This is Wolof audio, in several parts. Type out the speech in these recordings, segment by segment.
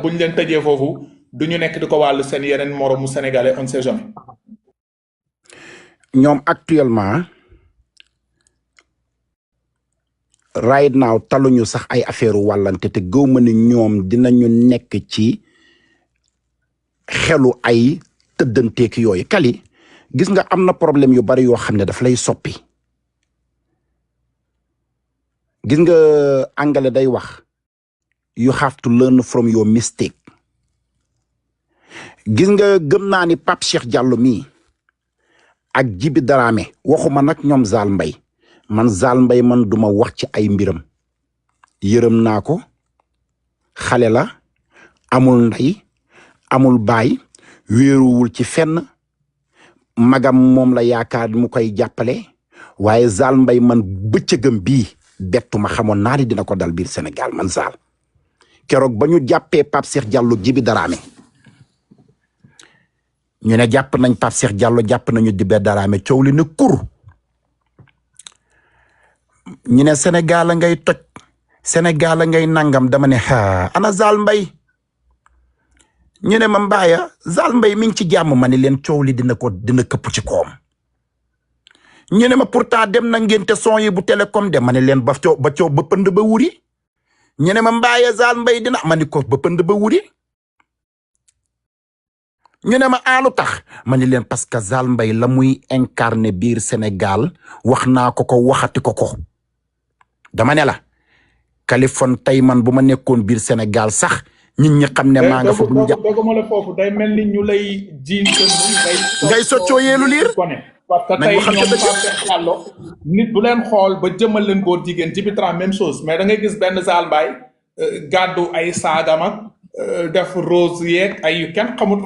buñ leen tëjee foofu du ñu nekk di ko wàllu seen yeneen moromu sénégalais on sait jamais. ñoom actuellement right now taluñu sax ay affaire wàllante te gëw ma ni ñoom dinañu nekk ci xelu ay tëddanteek yooyu. Kali gis nga am na problème yu bari yoo xam ne daf lay soppi. gis nga anglais day wax you have to learn from your mistake. gis nga gëm naa ni Pape Cheikh Diallo mii ak Djiby Dramé waxuma nag ñoom Zal Mbaye man Zal Mbaye man duma wax ci ay mbiram. yërëm naa ko, xale la, amul ndey amul baay, wéeruwul ci fenn, magam moom la yaakaar mu koy jàppale. waaye Zal Mbaye man bëccëgam bii bettu ma xamoon naa ni dina ko dal biir Sénégal man Zal. keroog ba ñu jàppee Pape Cheikh Diallo Djiby Dramé ñu ne jàpp nañ Pape Cheikh Diallo jàpp nañu Djiby Dramé coow li ne kur. ñu ne Sénégal la ngay toj, Sénégal la ngay nangam, dama ne ana Zal Mbaye. ñu ne ma mbaaya Zal Mbaye mi ngi ci jàmm, ma ne leen coow li dina këpp ci koom. ñu ne ma pourtant dem na ngénte son yi bu télécom de, ma ne leen ba pënd ba wuri. ñu ne ma mbaaya Zal Mbaye dina, ma ne ko ba pënd ba wuri. ñu ne ma alu tax, ma ne leen parce que Zal Mbaye la muy incarné biir Sénégal wax naa ko waxati ko. dama ne la Kaliphone tey man bu ma nekkoon biir Sénégal sax nit ñi xam ne maa nga fa. doguma la foofu day mel ni ñu lay jiiñ ngay soccoo yeelu liir. parce que tey ñoom Pape Cheikh Diallo nit bu leen xool ba jëmal leen góor jigéen Djiby Dramé même chose, mais da ngay gis benn Zal Mbaye gàddu ay saagam ak def rose yeeg ay kenn xamut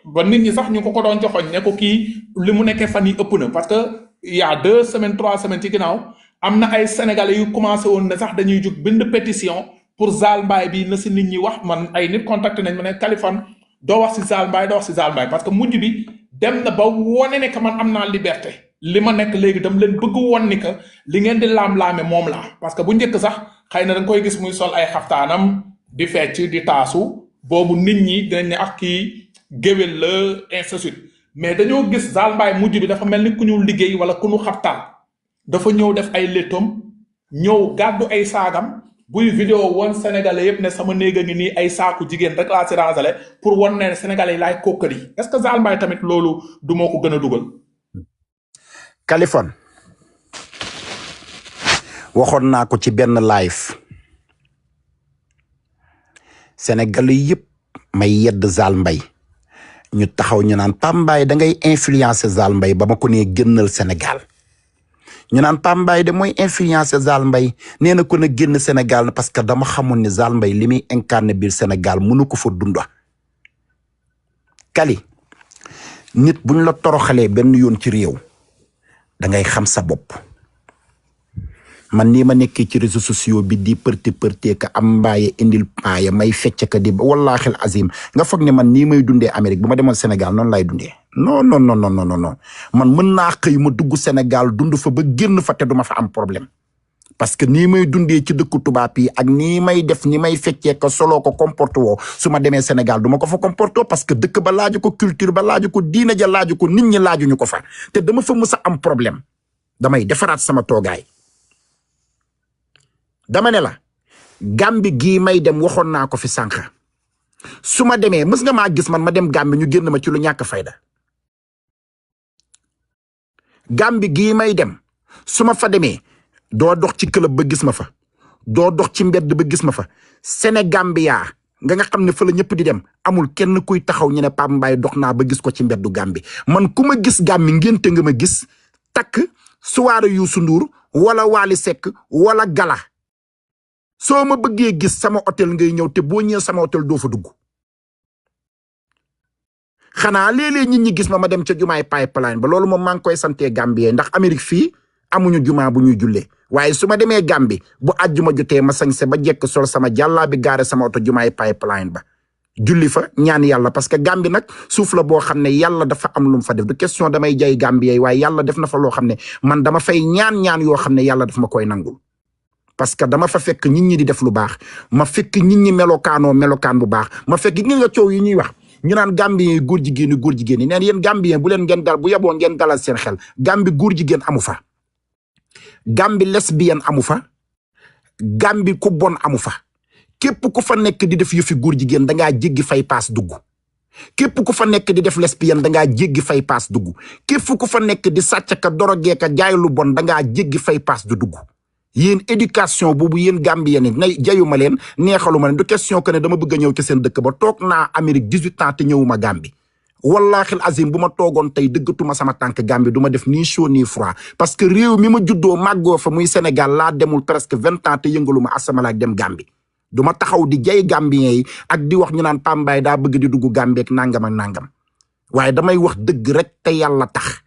ba nit ñi sax ñu ko doon joxoñ ne ko kii li mu nekkee fan yi ëpp na. parce que il y a 2 semaines 3 semaines ci ginnaaw am na ay sénégalais yu commencé woon ne sax dañuy jug bind pétition pour Zal Mbaye bi na si nit ñi wax. man ay nit contacté nañ ma ne Kaliphone doo wax si Zal Mbaye parce que mujj bi dem na ba wone ne que man am naa liberté li ma nekk léegi dam leen bëgg woon ni que li ngeen di laam-laame moom laa. parce que bu njëkk sax xëy na da nga koy gis muy sol ay xaftaanam di fecc di taasu, boobu nit ñi dinañ ne ak kii géwél la ainsi de suite. mais dañoo gis Zal Mbaye mujj bi dafa mel ni ku ñu liggéey wala ku ñu xaftaan, dafa ñëw def ay léttom ñëw gàddu ay saagam buy vidéo woon sénégalais yëpp ne sama néeg a ngi nii ay saaku jigéen rek laa si rangale pour wan ne sénégalais yi laay kokkali. est-ce que Zal Mbaye tamit loolu du moo ko gën a dugal. Kaliphone waxoon naa ko ci benn live, sénégalais yëpp may yedd Zal Mbaye ñu taxaw ñu naan Pape Mbaye da ngay influencer Zal Mbaye ba ma ko nee génnal Sénégal. ñu naan Pape Mbaye de mooy influencer Zal Mbaye nee na ko na génn Sénégal parce que dama xamoon ne Zal Mbaye li muy incarné biir Sénégal mënu ko fa dunda. Kali nit buñ la toroxalee benn yoon ci réew da ngay xam sa bopp. man nii ma nekkee ci réseaux sociaux bi di përte ka am mbaaye indil paaya may fecc ka di wallaahi al azim nga foog ne man nii may dundee Amérique bu ma demoon Sénégal noonu lay dundee. non man mën naa xëy ma dugg Sénégal dund fa ba génn fa te duma fa am problème. parce que nii may dundee ci dëkku tubaab yi ak nii may def ni may feccee ko soloo ko comporte woo su ma demee Sénégal duma ko fa comporte parce que dëkk ba laaju ko culture ba laaju ko diina ja laaju ko nit ñi laajuñu ko fa te dama fa mës a am problème. damay defaraat sama toogaay. dama ne la Gàmbi gii may dem waxoon naa ko fi sànq su ma demee mës nga maa gis man ma dem Gàmbi ñu génn ma ci lu ñàkk fayda. Gàmbi gii may dem su ma fa demee doo dox ci club ba gis ma fa, doo dox ci mbedd ba gis ma fa. Sénégambia nga xam ne fa la ñëpp di dem amul kenn kuy taxaw ñu ne Pape Mbaye dox naa ba gis ko ci mbeddu Gàmbi. man ku ma gis Gàmbi ngénte nga ma gis, takk soirée Youssou Ndour wala Wally Seck wala gala. soo ma bëggee gis sama hôtel ngay ñëw te boo ñëwee sama hôtel doo fa dugg. xanaa léeg-léeg nit ñi gis ma dem ca jumaay pipeline ba loolu moom maa ngi koy santee Gambie ndax Amérique fii amuñu jumaa bu ñuy jullee waaye su ma demee Gambie bu àjjuma jotee ma sañse ba jekk sol sama jàllaa bi gaare sama oto jumaay pipeline ba julli fa ñaan yàlla parce que Gambie nag suuf la boo xam ne yàlla dafa am lu mu fa def du question damay jay Gambie waaye yàlla def na fa loo xam ne man dama fay ñaan yoo xam ne yàlla daf ma koy nangul. parce que dama fa fekk nit ñi di def lu baax ma fekk nit ñi melokaan bu baax ma fekk gi nga coow yi ñuy wax ñu naan Gambien góor jigéen yi neen yéen Gambien bu leen ngeen dal bu yeboo ngeen dalal seen xel Gambi góor jigéen amu fa Gambi lesbienne amu fa Gambi ku bon amu fa képp ku fa nekk di def yëfi góor jigéen dangaa jéggi fay paas dugg képp ku fa nekk di def lesbienne dangaa jéggi fay paas dugg képp ku fa nekk di sàcc ka dorogee ka jaay lu bon dangaa jéggi fay paas du dugg yéen éducation boobu yéen Gambien ne jayuma leen neexaluma leen du question que ne dama bëgg a ñëw ci seen dëkk ba toog naa Amérique 18 ans te ñëwuma Gambie wallahi azim bu ma toogoon tey dëggatuma sama tànk Gambie du ma def ni chaud ni froid parce que réew mi ma juddoo màggoo fa muy Sénégal laa demul presque 20 ans te yëngaluma asamalaak dem Gambie du ma taxaw di jay Gambien yi ak di wax ñu naan Pambaay daa bëgg di dugg Gambie ak nangam waaye damay wax dëgg rek te yàlla tax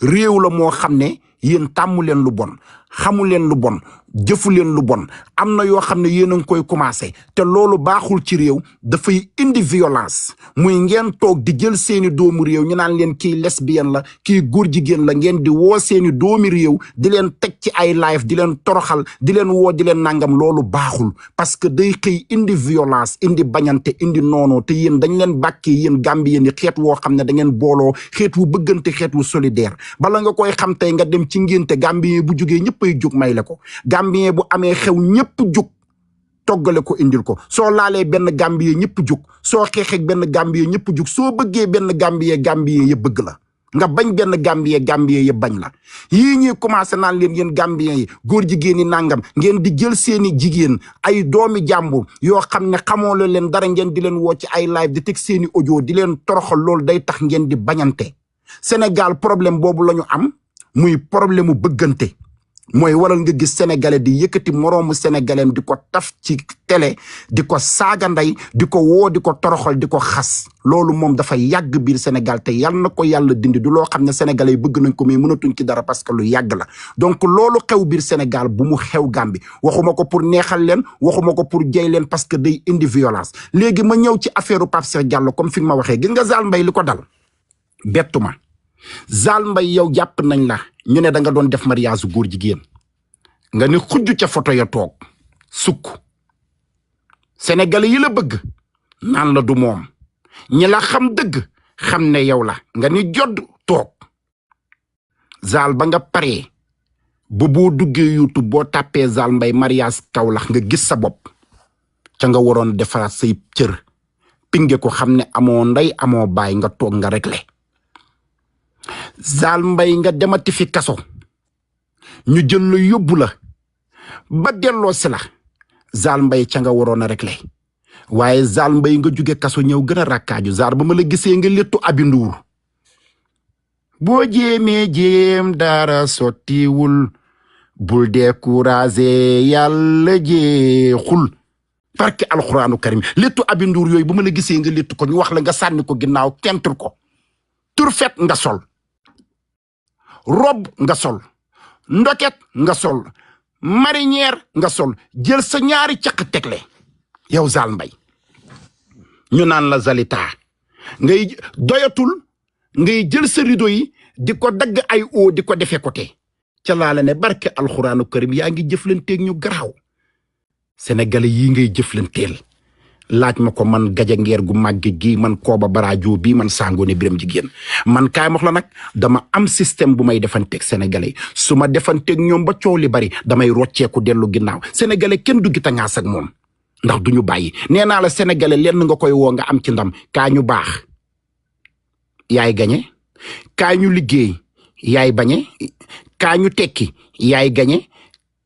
réew la moo xam ne yéen tàmmu leen lu bon xamu leen lu bon jëfu leen lu bon am na yoo xam ne yéen a ngi koy commencé te loolu baaxul ci réew dafay indi violence muy ngeen toog di jël seeni doomu réew ñu naan leen kii lesbienne la kii góor jigéen la ngeen di woo seeni doomi réew di leen teg ci ay live di leen toroxal di leen woo di leen nangam loolu baaxul parce que day xëy indi violence indi bañante indi noonoo te yéen dañ leen bàkkee yéen Gambien yi xeet woo xam ne da ngeen booloo xeet wu bëggante xeet wu solidaire bala nga koy xam tey nga dem ci ngénte Gambien bu jógee ñëppay jóg may la ko Gambien bu amee xew ñëpp jug toggale ko indil ko soo laalee benn Gambien ñëpp jug soo xeexeeg benn Gambien ñëpp jug soo bëggee benn Gambien ya bëgg la nga bañ benn Gambien ya bañ la yii ñuy commencé naan leen yéen Gambien yi góor jigéen yi nangam ngeen di jël seeni jigéen ay doomi jàmbur yoo xam ne xamoo leen dara ngeen di leen woo ci ay live di teg seeni audio di leen toroxal loolu day tax ngeen di bañante Sénégal problème boobu la ñu am muy problème mu bëggante mooy waral nga gis sénégalais di yëkkati moroomu sénégalais di ko taf ci télé di ko saaga ndey di ko woo di ko toroxal di ko xas loolu moom dafa yàgg biir Sénégal te yal na ko yàlla dindi du loo xam ne sénégalais yi bëgg nañ ko mais mënatuñ ci dara parce que lu yàgg la donc loolu xew biir Sénégal bu mu xew Gambie waxuma ko pour neexal leen waxuma ko pour jey leen parce que day indi violence léegi ma ñëw ci affaire Pape Cheikh Diallo comme fi nga ma waxee gis nga Zal Mbaye li ko dal bettuma Zal Mbaye yow jàpp nañ la ñu ne da nga doon def mariage góor jigéen nga ni xujju ca photo ya toog sukk sénégalais yi la bëgg naan la du moom ñi la xam dëgg xam ne yow la nga ni jodd toog Zal ba nga paree ba boo duggee YouTube boo tàppee Zal Mbaye mariage Kaolack nga gis sa bopp ca nga waroon defaraat say cër pinge ko xam ne amoo ndey amoo baay nga toog nga réglé Zal Mbaye nga demati fi kaso ñu jël la yóbbu la ba delloo si la Zal Mbaye ca nga waroon a réglé waaye Zal Mbaye nga jóge kaso ñëw gën a rakkaaju Zal ba ma la gisee nga léttu Aby Ndour boo jéem dara sottiwul bul découragé yàlla jeexul barke alxuraanu karim léttu Aby Ndour yooyu ba ma la gisee nga léttu ko ñu wax la nga sànni ko ginnaaw kentul ko turfet nga sol rob nga sol ndoket nga sol marinière nga sol jël sa ñaari caq tegle yow Zal Mbaye ñu naan la Zalita ngay doyatul ngay jël sa rideau yi di ko dagg ay o di ko defee côté ca laa la ne barke alxuraanu karim yaa ngi jëflanteeg ñu garaaw sénégalais yi ngay jëflanteel laaj ma ko man gaja ngeer gu màgg gi man Kooba Barajo bi man Sangoné Biram Jigéen man kaay mox la nag dama am système bu may defanteeg sénégalais su ma defanteeg ñoom ba coow li bari damay rocceeku dellu ginnaaw sénégalais kenn du gitangaas ak moom ndax du ñu bàyyi nee naa la sénégalais lenn nga koy woo nga am ci ndam kaa ñu baax yaay gañe kaa ñu liggéey yaay bañe kaa ñu tekki yaay gañe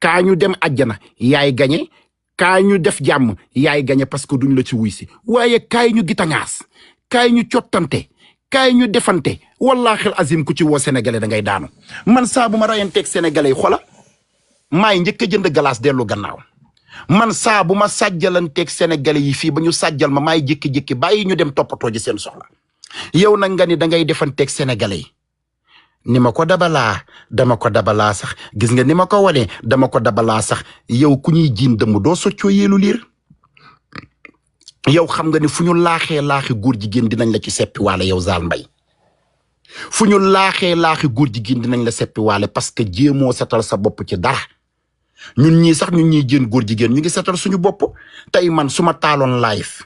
kaa ñu dem àjjana yaay gañe kaay ñu def jàmm yaay gañe parce que duñ la ci wuy si waaye kaay ñu gitangaas kaay ñu cottante kaay ñu defante wallaahi azim ku ci woo sénégalais da ngay daanu man saa bu ma rayanteeg sénégalais yi xola maay njëkk a jënd glace dellu gannaaw man saa bu ma sàjjalanteeg sénégalais yi fii ba ñu sàjjal ma maay jékki-jékki bàyyi ñu dem toppatoo ji seen soxla yow nag nga ni da ngay defanteeg sénégalais yi ni ma ko dabalaa dama ko dabalaa sax gis nga ni ma ko wane dama ko dabalaa sax yow ku ñuy jiin dëmm doo soccoo yeelu liir yow xam nga ni fu ñu laaxee góor jigéen dinañ la ci seppi waale yow Zal Mbaye fu ñu laaxee góor jigéen dinañ la seppi waale parce que jéemoo setal sa bopp ci dara ñun ñii sax ñun ñuy jën góor jigéen ñu ngi seetal suñu bopp. tey man su ma taaloon live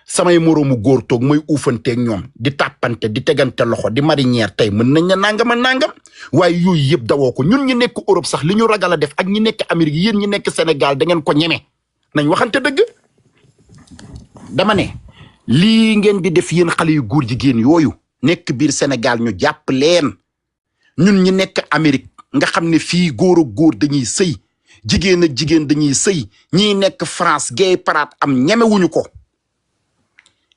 samay moroomu góor toog mooy uufanteeg ñoom di tàppante di tegante loxo di marinière tey mën nañ na nangam waaye yooyu yëpp dawoo ko. ñun ñi nekk Europe sax li ñu ragal a def ak ñi nekk Amérique yéen ñi nekk Sénégal da ngeen ko ñeme nañ waxante dëgg. dama ne lii ngeen di def yéen xale yu góor jigéen yooyu nekk biir Sénégal ñu jàpp leen. ñun ñi nekk Amérique nga xam ne fii góor ak góor dañuy sëy jigéen ak jigéen dañuy sëy ñiy nekk France gay paraat am ñemewuñu ko.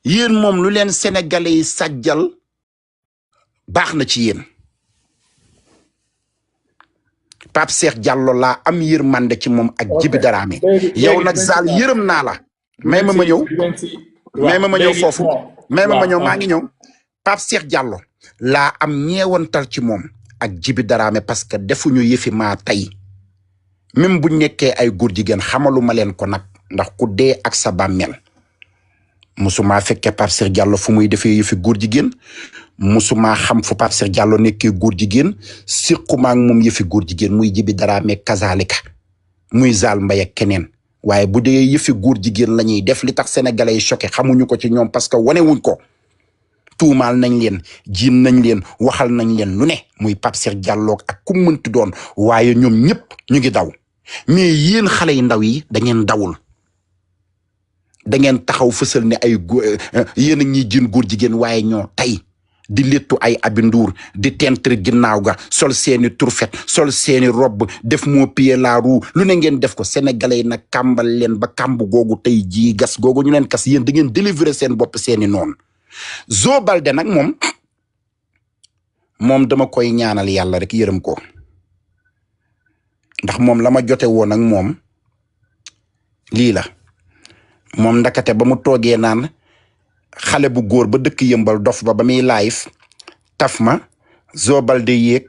yéen moom lu leen sénégalais yi sàjjal baax na ci yéen. Pape Cheikh Diallo laa am yërmande ci moom ak Djiby Dramé. yow nag Zal yërëm naa la. may ma ñëw foofu may ma ñëw maa ngi ñëw. Pape Cheikh Diallo laa am ñeewantal ci moom ak Djiby Dramé parce que defuñu yëfi maa tey même buñ nekkee ay góor jigéen xamaluma leen ko nag ndax ku dee ak sa bàmmeel. musuma fekkee Pape Cheikh Diallo fu muy defee yëfi góor jigéen musuma xam fu Pape Cheikh Diallo nekkee góor jigéen siquma ak moom yëfi góor jigéen muy Djiby Dramé kazalika muy Zal Mbaye ak keneen. waaye bu dee yëfi góor jigéen la ñuy def li tax sénégalais yi choqué xamuñu ko ci ñoom parce que wanewuñ ko. tuumaal nañ leen jiin nañ leen waxal nañ leen lu ne muy Pape Cheikh Diallo ak ku mënti doon waaye ñoom ñëpp ñu ngi daw mais yéen xale yu ndaw yi da ngeen dawul. da ngeen taxaw fësal ne ay yéen a ñuy jiin góor jigéen waaye ñoo tey di léttu ay abinduur di tentre ginnaaw ga sol seeni turfet sol seeni robb def moo pied la roue lu ne ngeen def ko sénégalais yi nag kàmbal leen ba kàmb googu tey jii gas googu ñu leen kas yéen da ngeen délivrer seen bopp seeni noonu. Zo Balde nag moom dama koy ñaanal yàlla rek yërëm ko ndax moom la ma jote woon ak moom lii la moom ndakate ba mu toogee naan xale bu góor ba dëkk yëmbal dof ba muy live taf ma Zo Balde yéeg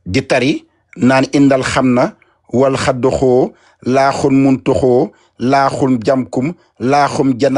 di tari naan indal xam na wal xaddoxoo laaxun muntoxoo laaxum jamkum laaxum jana